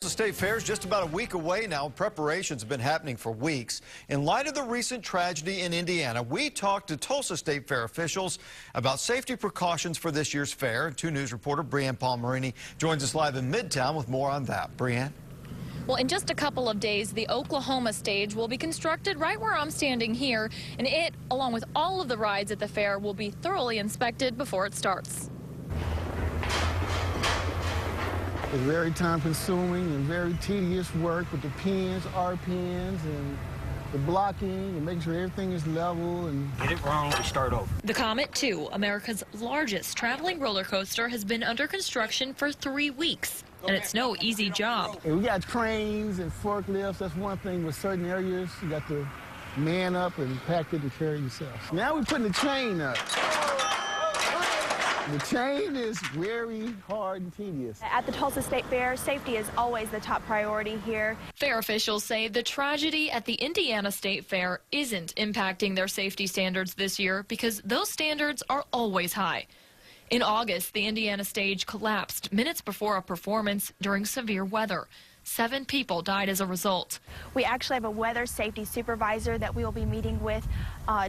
The State Fair is just about a week away now. Preparations have been happening for weeks. In light of the recent tragedy in Indiana, we talked to Tulsa State Fair officials about safety precautions for this year's fair. 2 News reporter Breanne Palmerini joins us live in Midtown with more on that. Breanne? Well, in just a couple of days, the Oklahoma stage will be constructed right where I'm standing here, and it, along with all of the rides at the fair, will be thoroughly inspected before it starts. It's very time-consuming and very tedious work with the pins, our pins, and the blocking, and making sure everything is level. And get it wrong, we start over. The Comet 2, America's largest traveling roller coaster, has been under construction for 3 weeks, and it's no easy job. And we got cranes and forklifts. That's one thing with certain areas. You got to man up and pack it and carry yourself. Now we're putting the chain up. The chain is very hard and tedious. At the Tulsa State Fair, safety is always the top priority here. Fair officials say the tragedy at the Indiana State Fair isn't impacting their safety standards this year because those standards are always high. In August, the Indiana stage collapsed minutes before a performance during severe weather. 7 people died as a result. We actually have a weather safety supervisor that we will be meeting with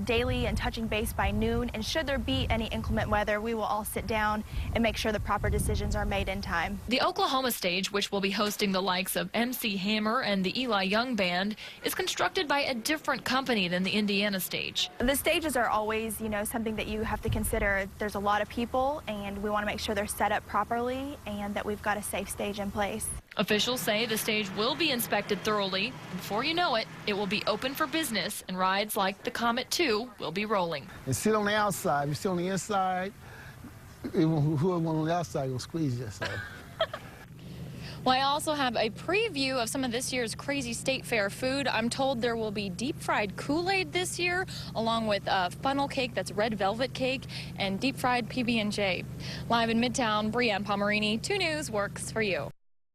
daily and touching base by noon. And should there be any inclement weather, we will all sit down and make sure the proper decisions are made in time. The Oklahoma stage, which will be hosting the likes of MC Hammer and the Eli Young Band, is constructed by a different company than the Indiana stage. The stages are always, something that you have to consider. There's a lot of people, and we want to make sure they're set up properly and that we've got a safe stage in place. Officials say the stage will be inspected thoroughly. Before you know it, it will be open for business, and rides like the Comet 2 will be rolling. And sit on the outside. If you sit on the inside, whoever on the outside will squeeze you. So. Well, I also have a preview of some of this year's crazy State Fair food. I'm told there will be deep-fried Kool-Aid this year, along with funnel cake, that's red velvet cake, and deep-fried PB&J. Live in Midtown, Breanne Palmerini, 2 News works for you.